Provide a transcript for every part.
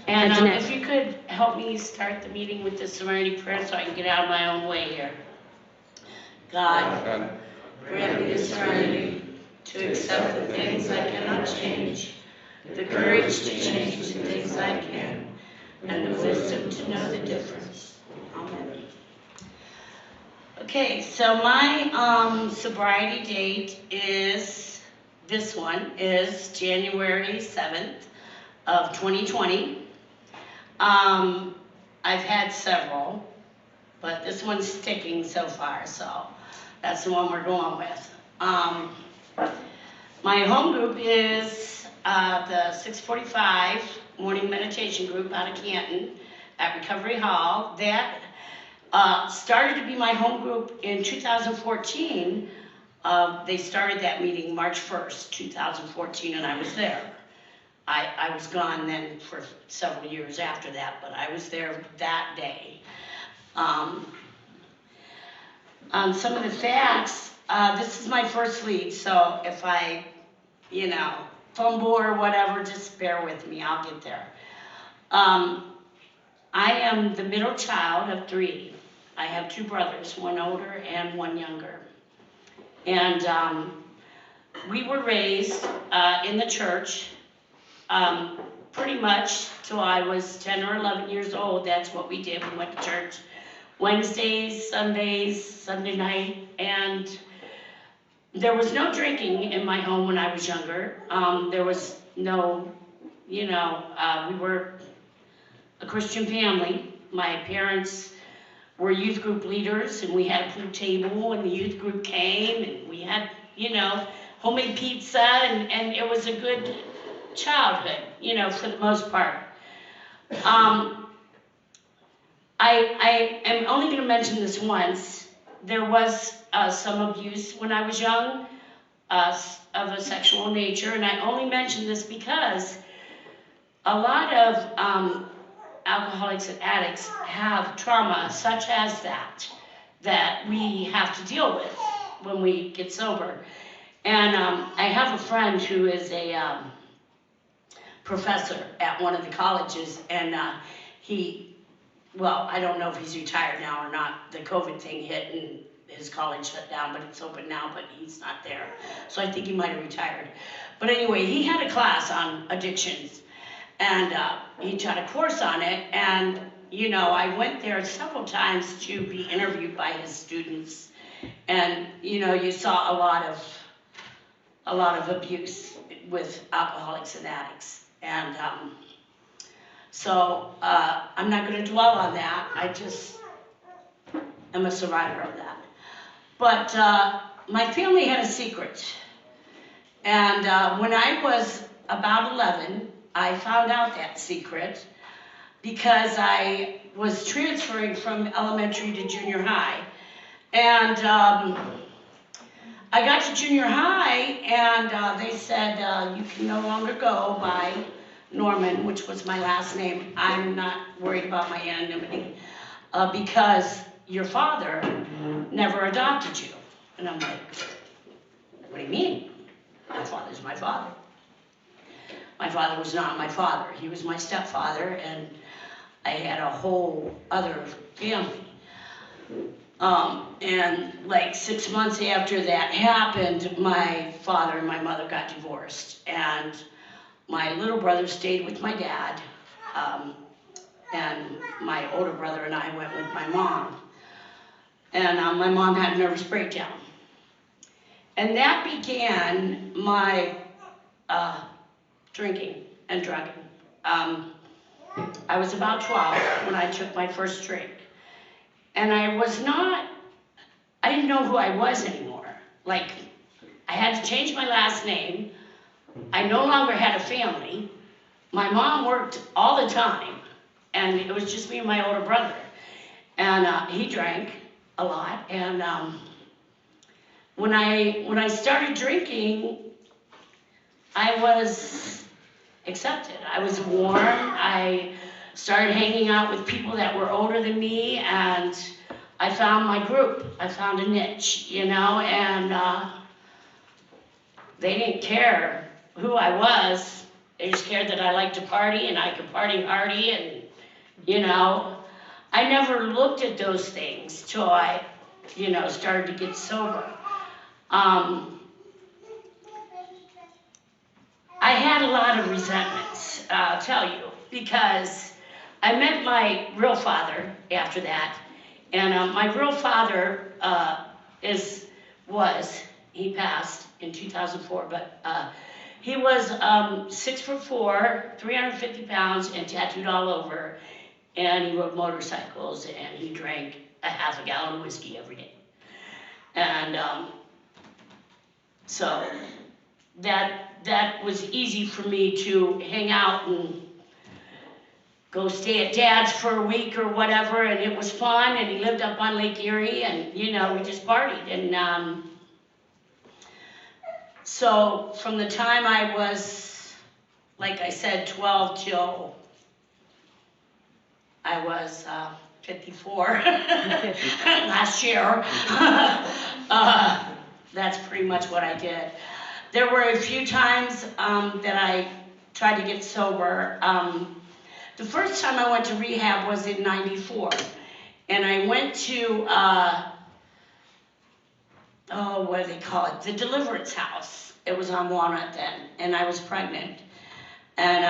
And Jeanette. if you could help me start the meeting with the serenity prayer so I can get out of my own way here. God, grant me the serenity to accept the things I cannot change, the courage to change the things I can, and the wisdom to know the difference. Amen. Okay, so my sobriety date is, this one is January 7th of 2020. I've had several, but this one's sticking so far, so that's the one we're going with. My home group is the 645 morning meditation group out of Canton at Recovery Hall. That started to be my home group in 2014. They started that meeting March 1st, 2014, and I was there. I was gone then for several years after that, but I was there that day. Some of the facts, this is my first lead, so if I, fumble or whatever, just bear with me, I'll get there. I am the middle child of 3. I have 2 brothers, one older and one younger. And we were raised in the church pretty much till I was 10 or 11 years old. That's what we did. We went to church Wednesdays, Sundays, Sunday night, and there was no drinking in my home when I was younger. There was no, we were a Christian family. My parents were youth group leaders, and we had a pool table, and the youth group came, and we had, homemade pizza, and it was a good childhood, for the most part. I am only going to mention this once. There was some abuse when I was young of a sexual nature, and I only mention this because a lot of alcoholics and addicts have trauma such as that we have to deal with when we get sober. And I have a friend who is a professor at one of the colleges, and I don't know if he's retired now or not. The COVID thing hit and his college shut down, but it's open now, but he's not there. So I think he might have retired. But anyway, he had a class on addictions, and he taught a course on it, and I went there several times to be interviewed by his students, and you saw a lot of abuse with alcoholics and addicts, and so I'm not going to dwell on that. I just am a survivor of that. But my family had a secret, and when I was about 11, I found out that secret because I was transferring from elementary to junior high, and I got to junior high, and they said, you can no longer go by Norman, which was my last name. I'm not worried about my anonymity, because your father never adopted you. And I'm like, what do you mean? My father's my father. My father was not my father. He was my stepfather, and I had a whole other family. And like 6 months after that happened, my father and my mother got divorced, and my little brother stayed with my dad, and my older brother and I went with my mom. And my mom had a nervous breakdown. And that began my drinking and drugging. I was about 12 when I took my first drink. And I didn't know who I was anymore. Like, I had to change my last name. I no longer had a family. My mom worked all the time, and it was just me and my older brother. And he drank a lot. And when I started drinking, I was accepted. I was warm. I started hanging out with people that were older than me, and I found my group. I found a niche, and they didn't care who I was. They just cared that I liked to party and I could party hardy and, you know. I never looked at those things till I, you know, started to get sober. I had a lot of resentments, I'll tell you, because I met my real father after that, and my real father he passed in 2004, but he was 6'4", 350 pounds, and tattooed all over, and he rode motorcycles, and he drank a half a gallon of whiskey every day, and so that was easy for me to hang out and go stay at Dad's for a week or whatever, and it was fun, and he lived up on Lake Erie, and, you know, we just partied, and so from the time I was, like I said, 12 till I was 54 last year, that's pretty much what I did. There were a few times that I tried to get sober. The first time I went to rehab was in '94, and I went to, what do they call it? The Deliverance House. It was on Walnut then, and I was pregnant. And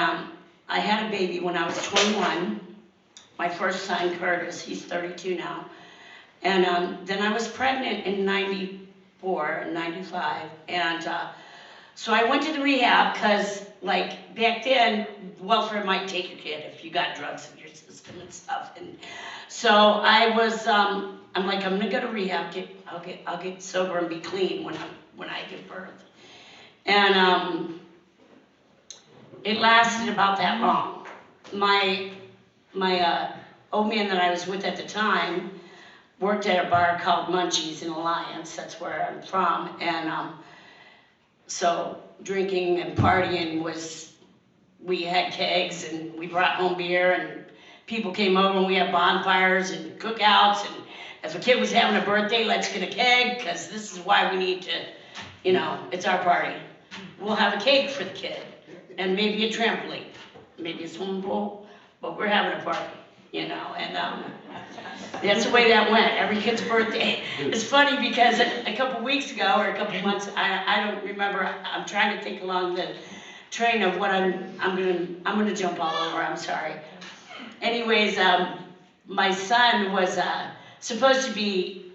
I had a baby when I was 21. My first son, Curtis, he's 32 now. And then I was pregnant in '94, '95, and so I went to the rehab because, like, back then, welfare might take your kid if you got drugs in your system and stuff. And so I was, I'm like, I'm gonna go to rehab. I'll get sober and be clean when I give birth. And it lasted about that long. My old man that I was with at the time worked at a bar called Munchie's in Alliance. That's where I'm from, and so drinking and partying was, we had kegs and we brought home beer and people came over and we had bonfires and cookouts, and if a kid was having a birthday, let's get a keg, because this is why we need to, you know, it's our party. We'll have a cake for the kid and maybe a trampoline, maybe a swimming pool, but we're having a party, you know, and that's the way that went, every kid's birthday. It's funny because a couple weeks ago, or a couple months, I don't remember, I'm trying to think along the train of what I'm gonna jump all over, I'm sorry. Anyways, my son was supposed to be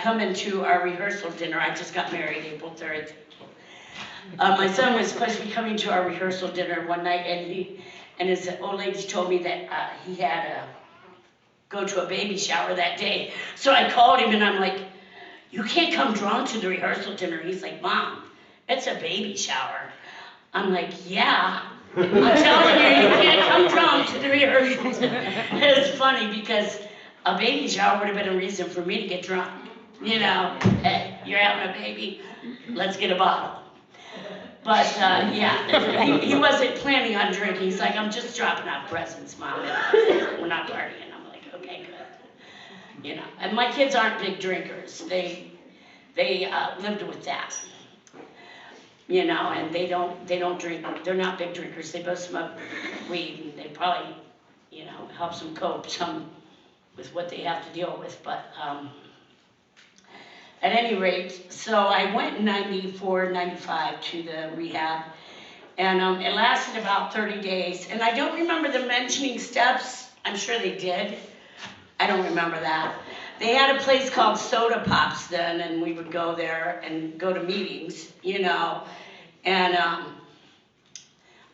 coming to our rehearsal dinner. I just got married April 3rd. My son was supposed to be coming to our rehearsal dinner one night, and his old lady told me that he had to go to a baby shower that day. So I called him and I'm like, you can't come drunk to the rehearsal dinner. He's like, Mom, it's a baby shower. I'm like, yeah, I'm telling you, you can't come drunk to the rehearsal dinner. It's funny because a baby shower would have been a reason for me to get drunk. You know, hey, you're having a baby, let's get a bottle. But yeah, he wasn't planning on drinking. He's like, I'm just dropping off presents, Mom. We're not partying. I'm like, okay, good. You know, and my kids aren't big drinkers. They lived with that. You know, and they don't drink. They're not big drinkers. They both smoke weed, and they probably, you know, helps them cope some with what they have to deal with. But at any rate, so I went in '94, '95 to the rehab, and it lasted about 30 days. And I don't remember them mentioning steps. I'm sure they did. I don't remember that. They had a place called Soda Pops then, and we would go there and go to meetings, you know. And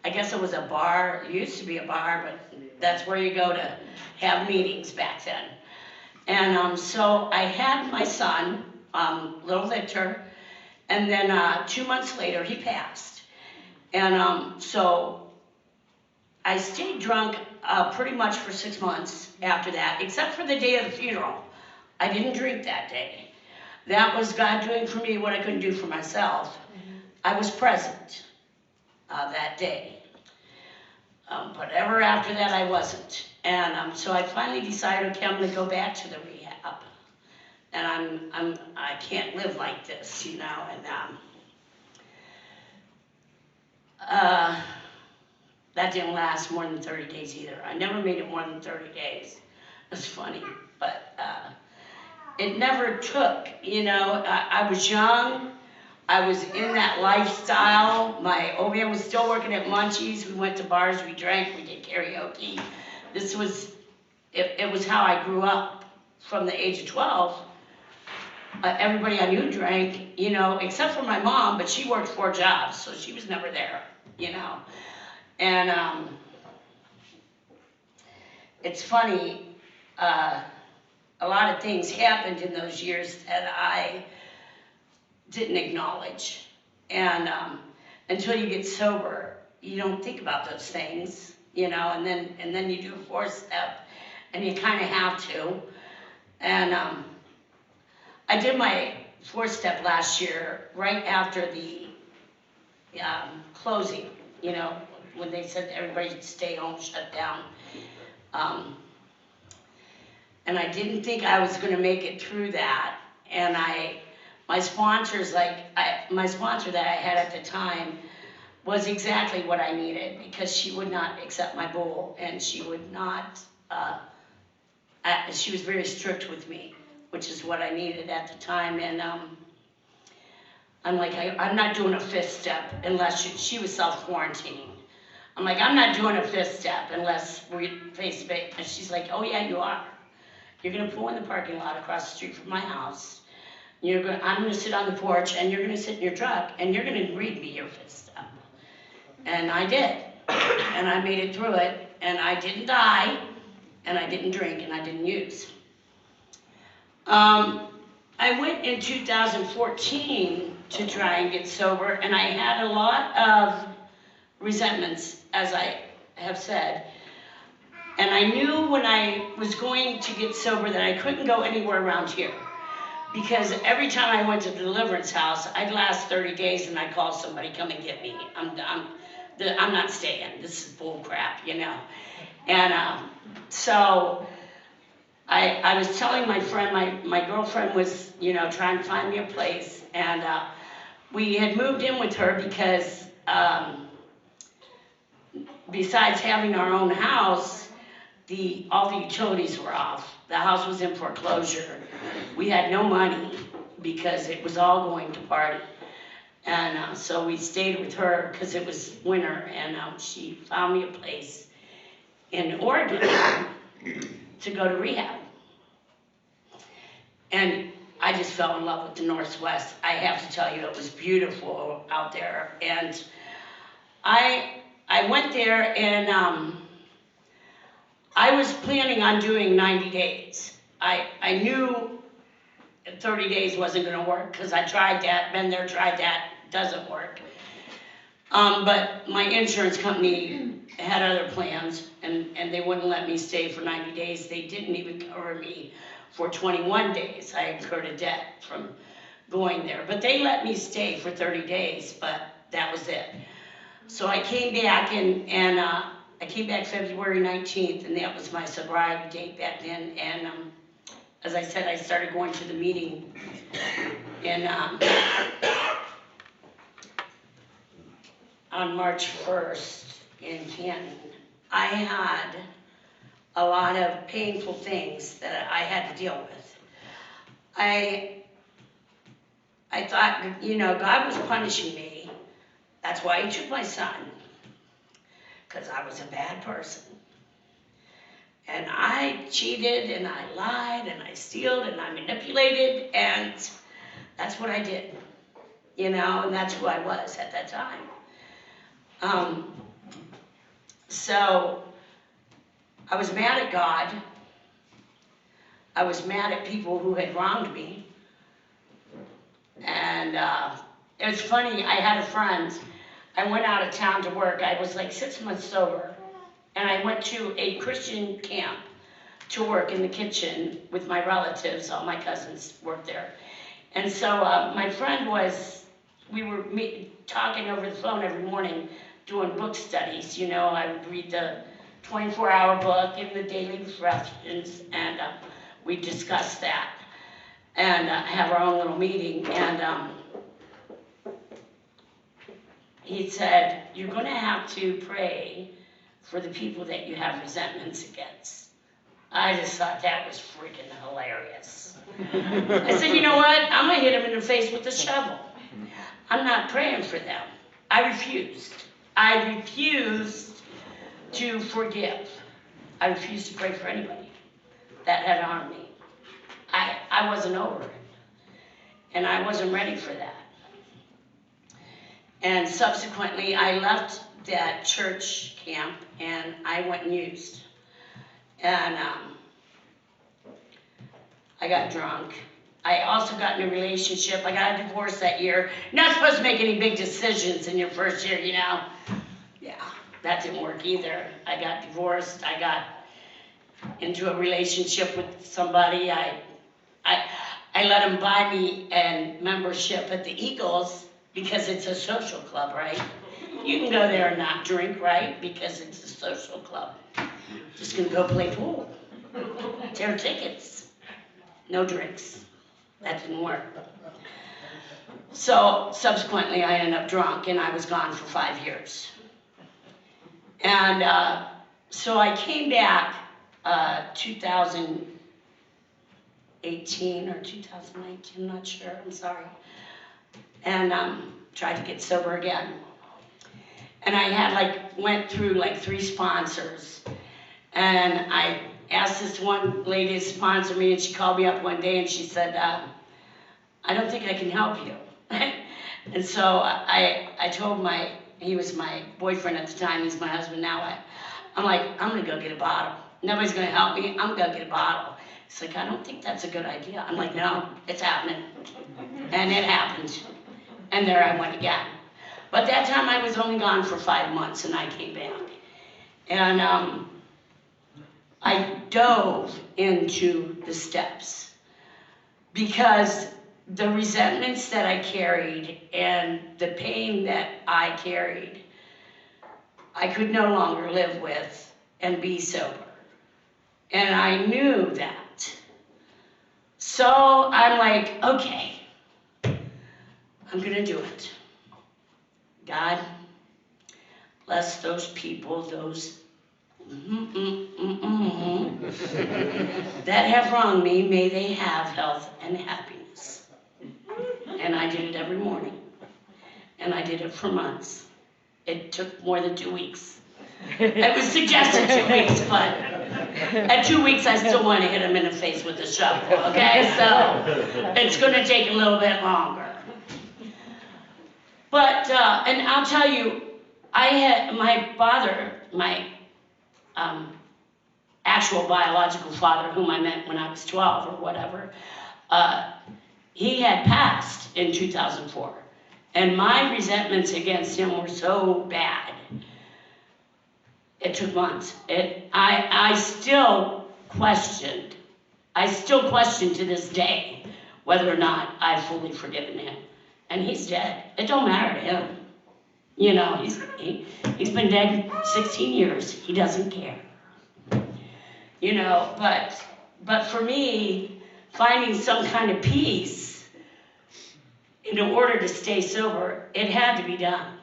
I guess it was a bar. It used to be a bar, but that's where you go to have meetings back then. And so I had my son, little Victor, and then 2 months later he passed. And so I stayed drunk pretty much for 6 months after that, except for the day of the funeral. I didn't drink that day. That was God doing for me what I couldn't do for myself. I was present that day. But ever after that I wasn't. And so I finally decided, okay, I'm gonna go back to the rehab. And I can't live like this, you know, and that didn't last more than 30 days either. I never made it more than 30 days. It's funny, but it never took, you know. I was young. I was in that lifestyle. My old man was still working at Munchie's. We went to bars, we drank, we did karaoke. This was, it was how I grew up from the age of 12. Everybody I knew drank, you know, except for my mom, but she worked 4 jobs, so she was never there, you know. And it's funny, a lot of things happened in those years that I didn't acknowledge. And until you get sober, you don't think about those things, you know, and then you do a 4-step, and you kind of have to. And I did my 4-step last year, right after the closing, you know, when they said everybody stay home, shut down. And I didn't think I was going to make it through that. And my sponsor that I had at the time was exactly what I needed, because she would not accept my bull, and she would not, she was very strict with me, which is what I needed at the time. And I'm like, I'm not doing a 5th step unless she was self-quarantining. I'm like, I'm not doing a 5th step unless we're face to face. And she's like, oh yeah, you are. You're gonna pull in the parking lot across the street from my house. I'm gonna sit on the porch, and you're gonna sit in your truck, and you're gonna read me your 5th step. And I did. And I made it through it, and I didn't die, and I didn't drink, and I didn't use. I went in 2014 to try and get sober, and I had a lot of resentments, as I have said. And I knew when I was going to get sober that I couldn't go anywhere around here. Because every time I went to the deliverance house, I'd last 30 days and I'd call somebody, come and get me. I'm not staying. This is bull crap, you know. And so I was telling my friend, my girlfriend was, you know, trying to find me a place. And we had moved in with her because besides having our own house, all the utilities were off. The house was in foreclosure. We had no money because it was all going to party. And so we stayed with her because it was winter, and she found me a place in Oregon to go to rehab. And I just fell in love with the Northwest. I have to tell you, it was beautiful out there. And I went there, and I was planning on doing 90 days. I knew 30 days wasn't going to work because I tried that, been there, tried that, doesn't work. But my insurance company had other plans, and they wouldn't let me stay for 90 days. They didn't even cover me for 21 days. I incurred a debt from going there. But they let me stay for 30 days, but that was it. So I came back, and I came back February 19th, and that was my sobriety date back then. And as I said, I started going to the meeting in, on March 1st in Canton. I had a lot of painful things that I had to deal with. I thought, you know, God was punishing me. That's why He took my son, because I was a bad person. And I cheated, and I lied, and I stealed, and I manipulated, and that's what I did, you know, and that's who I was at that time. So I was mad at God. I was mad at people who had wronged me. And it was funny, I had a friend. I went out of town to work. I was like 6 months sober. And I went to a Christian camp to work in the kitchen with my relatives. All my cousins worked there. And so my friend we were talking over the phone every morning, doing book studies. You know, I would read the 24-hour book and the daily reflections, and we discussed that and have our own little meeting. And he said, you're going to have to pray for the people that you have resentments against. I just thought that was freaking hilarious. I said, you know what? I'm going to hit them in the face with a shovel. I'm not praying for them. I refused. I refused to forgive. I refused to pray for anybody that had harmed me. I wasn't over it. And I wasn't ready for that. And subsequently, I left that church camp and I went and used. And I got drunk. I also got in a relationship. I got a divorce that year. You're not supposed to make any big decisions in your first year, you know. Yeah, that didn't work either. I got divorced. I got into a relationship with somebody. I let him buy me a membership at the Eagles because it's a social club, right? You can go there and not drink, right? Because it's a social club. Just gonna go play pool. Tear tickets. No drinks. That didn't work. So subsequently I ended up drunk and I was gone for 5 years. And so I came back 2018 or 2019, I'm not sure, I'm sorry. And tried to get sober again. And I had went through 3 sponsors. And I asked this one lady to sponsor me, and she called me up one day and she said, I don't think I can help you. And so I told he was my boyfriend at the time, he's my husband now, I'm like, I'm gonna go get a bottle. Nobody's gonna help me, I'm gonna go get a bottle. He's like, I don't think that's a good idea. I'm like, no, it's happening. And it happened. And there I went again. But that time I was only gone for 5 months and I came back. And I dove into the steps because the resentments that I carried and the pain that I carried, I could no longer live with and be sober. And I knew that. So I'm like, okay, I'm gonna do it. God, bless those people, those that have wronged me, may they have health and happiness. And I did it every morning. And I did it for months. It took more than 2 weeks. It was suggested 2 weeks, but at 2 weeks I still want to hit him in the face with a shovel, okay? So it's going to take a little bit longer. But, and I'll tell you, I had my father, my actual biological father, whom I met when I was 12 or whatever, he had passed in 2004. And my resentments against him were so bad. It took months. I still question to this day whether or not I've fully forgiven him. And he's dead. It don't matter to him. You know, he's been dead 16 years. He doesn't care. You know, but for me, finding some kind of peace in order to stay sober, it had to be done.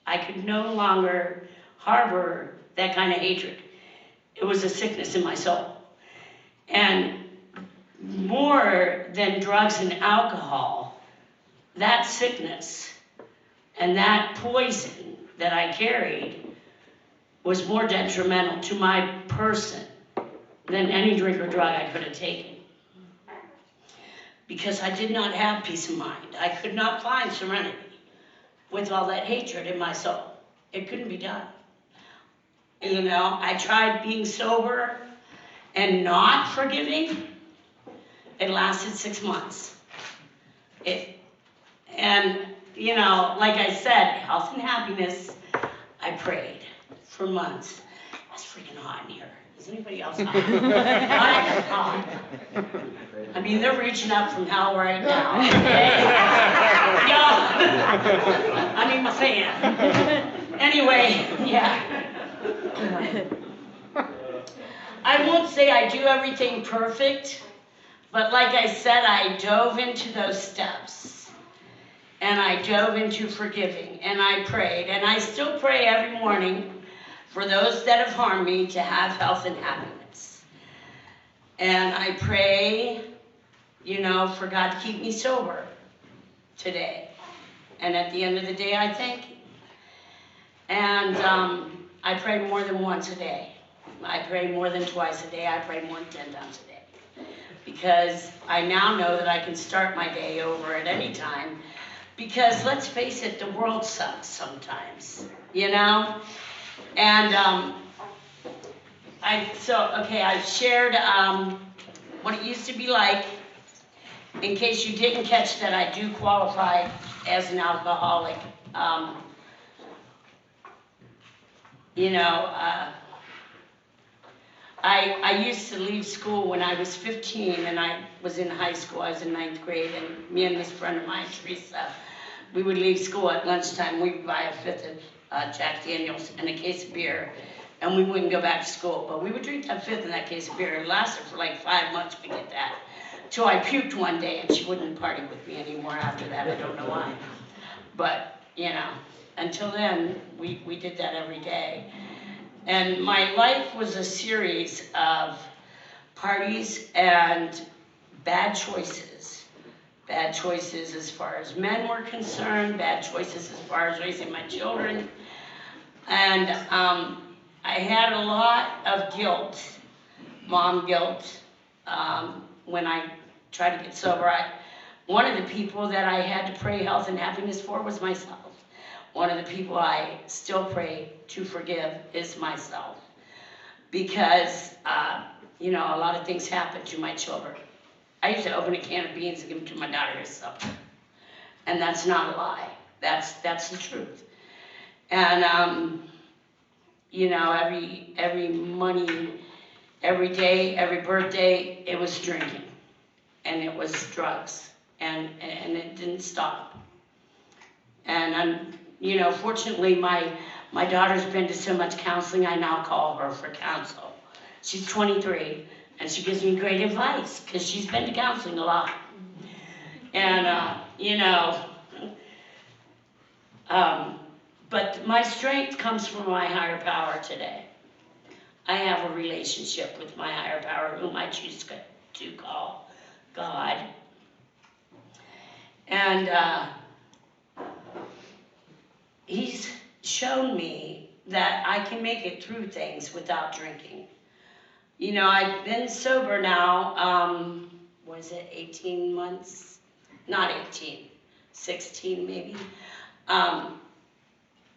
I could no longer harbor that kind of hatred. It was a sickness in my soul. And more than drugs and alcohol, that sickness and that poison that I carried was more detrimental to my person than any drink or drug I could have taken. Because I did not have peace of mind. I could not find serenity with all that hatred in my soul. It couldn't be done. You know, I tried being sober and not forgiving. It lasted 6 months. And, you know, like I said, health and happiness, I prayed for months. It's freaking hot in here. Is anybody else hot? Hot. I mean, they're reaching up from hell right now. Okay? Y'all, I need my fan. Anyway, yeah. I won't say I do everything perfect, but like I said, I dove into those steps. And I dove into forgiving, and I prayed, and I still pray every morning for those that have harmed me to have health and happiness. And I pray, you know, for God to keep me sober today. And at the end of the day, I thank Him. And I pray more than once a day. I pray more than twice a day. I pray more than 10 times a day. Because I now know that I can start my day over at any time. Because let's face it, the world sucks sometimes, you know? And I've shared what it used to be like. In case you didn't catch that, I do qualify as an alcoholic. I used to leave school when I was 15, and I was in high school. I was in 9th grade, and me and this friend of mine, Teresa, we would leave school at lunchtime. We'd buy a fifth of Jack Daniels and a case of beer, and we wouldn't go back to school. But we would drink that fifth of that case of beer. It lasted for like 5 months to get that. Till I puked one day, and she wouldn't party with me anymore after that. I don't know why. But, you know, until then, we did that every day. And my life was a series of parties and bad choices. Bad choices as far as men were concerned, bad choices as far as raising my children. And I had a lot of guilt, mom guilt, when I tried to get sober. One of the people that I had to pray health and happiness for was myself. One of the people I still pray to forgive is myself. Because, you know, a lot of things happen to my children. I used to open a can of beans and give them to my daughter as supper. And that's not a lie. That's the truth. And, you know, every money, every day, every birthday, it was drinking. And it was drugs. And it didn't stop. And you know, fortunately, my daughter's been to so much counseling, I now call her for counsel. She's 23, and she gives me great advice, because she's been to counseling a lot. And, you know, but my strength comes from my higher power today. I have a relationship with my higher power, whom I choose to call God. And He's shown me that I can make it through things without drinking. You know, I've been sober now, was it 18 months? Not 18, 16 maybe.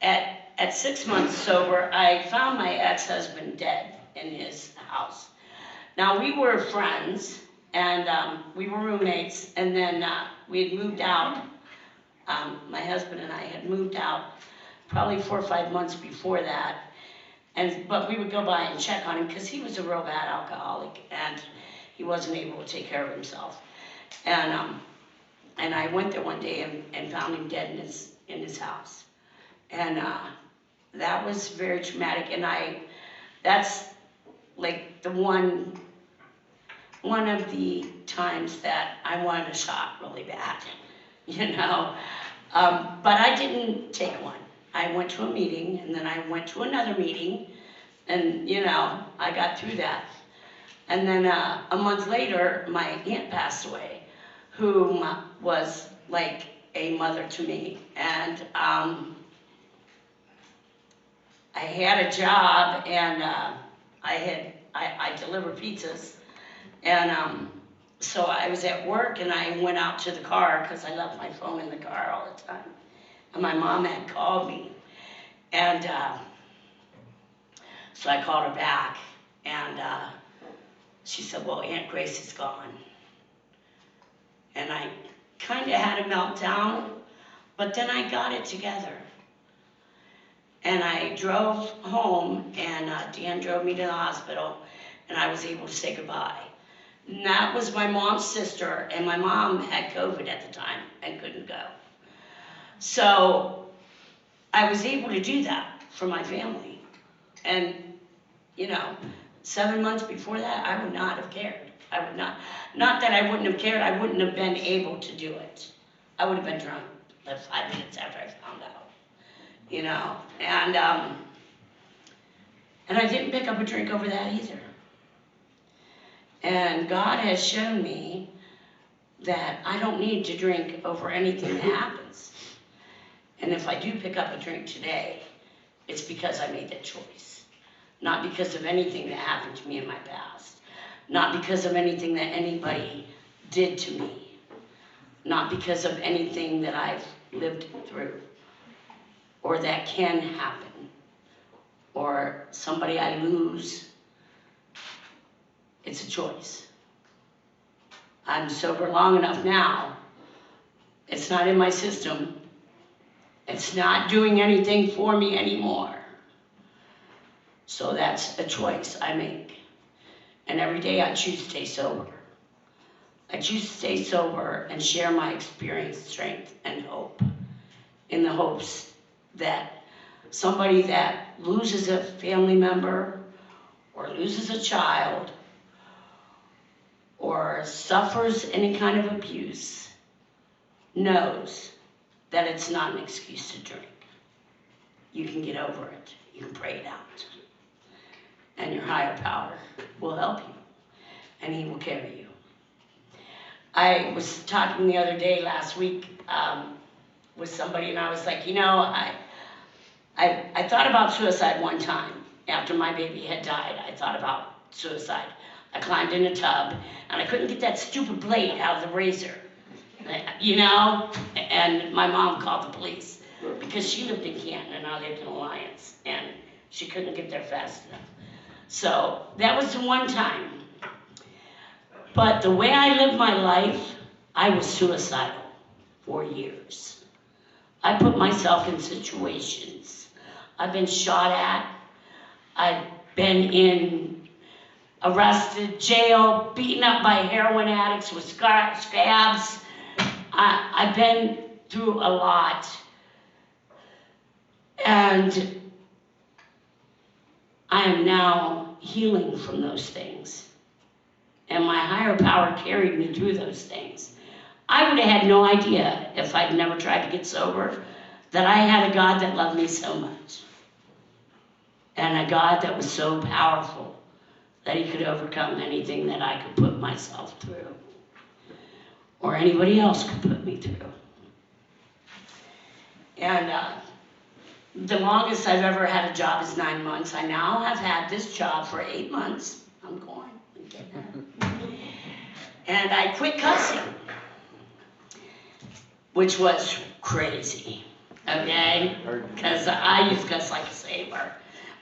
At 6 months sober, I found my ex-husband dead in his house. Now, we were friends, and we were roommates, and then we had moved out. My husband and I had moved out probably 4 or 5 months before that. But we would go by and check on him because he was a real bad alcoholic and he wasn't able to take care of himself. And I went there one day and found him dead in his house. And that was very traumatic. And that's like the one of the times that I wanted a shot really bad, you know. But I didn't take one. I went to a meeting, and then I went to another meeting, and, you know, I got through that. And then a month later, my aunt passed away, who was like a mother to me. And I had a job, and I deliver pizzas. And so I was at work, and I went out to the car, because I left my phone in the car all the time. And my mom had called me, and so I called her back, and she said, well, Aunt Grace is gone. And I kind of had a meltdown, but then I got it together. And I drove home, and Dan drove me to the hospital, and I was able to say goodbye. And that was my mom's sister, and my mom had COVID at the time and couldn't go. So I was able to do that for my family. And, you know, 7 months before that, I would not have cared. I would not that I wouldn't have cared, I wouldn't have been able to do it. I would have been drunk like 5 minutes after I found out, you know. And And I didn't pick up a drink over that either. And God has shown me that I don't need to drink over anything that happens. And if I do pick up a drink today, it's because I made that choice. Not because of anything that happened to me in my past. Not because of anything that anybody did to me. Not because of anything that I've lived through. Or that can happen. Or somebody I lose. It's a choice. I'm sober long enough now. It's not in my system. It's not doing anything for me anymore. So that's a choice I make. And every day I choose to stay sober. I choose to stay sober and share my experience, strength, and hope. In the hopes that somebody that loses a family member or loses a child or suffers any kind of abuse knows that it's not an excuse to drink. You can get over it. You can pray it out. And your higher power will help you. And he will carry you. I was talking the other day, last week, with somebody, and I was like, you know, I thought about suicide one time. After my baby had died, I thought about suicide. I climbed in a tub, and I couldn't get that stupid blade out of the razor, you know? And my mom called the police, because she lived in Canton, and I lived in Alliance, and she couldn't get there fast enough. So that was the one time. But the way I lived my life, I was suicidal for years. I put myself in situations. I've been shot at. I've been arrested, jail, beaten up by heroin addicts with scabs. I've been through a lot. And I am now healing from those things. And my higher power carried me through those things. I would have had no idea, if I'd never tried to get sober, that I had a God that loved me so much. And a God that was so powerful that he could overcome anything that I could put myself through. Or anybody else could put me through. And the longest I've ever had a job is 9 months. I now have had this job for 8 months. I'm going. I'm getting there. And I quit cussing, which was crazy, okay? Because I used to cuss like a sailor.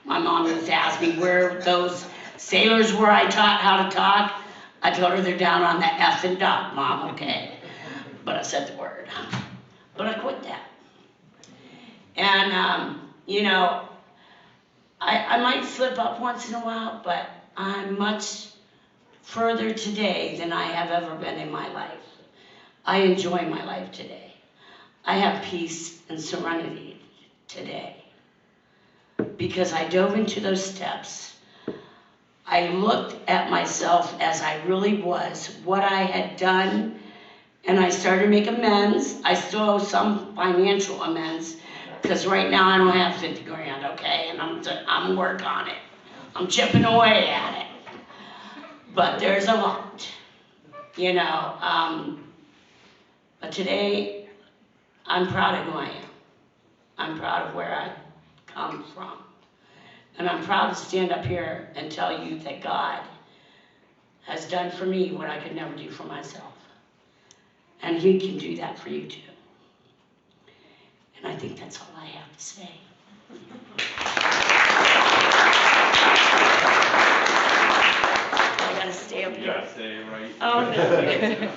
My mom used to ask me where those sailors were I taught how to talk. I told her they're down on the F and dot, Mom, okay? But I said the word. But I quit that. And, you know, I might slip up once in a while, but I'm much further today than I have ever been in my life. I enjoy my life today. I have peace and serenity today. Because I dove into those steps. I looked at myself as I really was, what I had done, and I started to make amends. I still owe some financial amends, because right now I don't have 50 grand, okay? And I'm working on it. I'm chipping away at it. But there's a lot, you know. But today, I'm proud of who I am. I'm proud of where I come from. And I'm proud to stand up here and tell you that God has done for me what I could never do for myself. And he can do that for you too. And I think that's all I have to say. I gotta stay up here. You gotta stay right. Oh, no.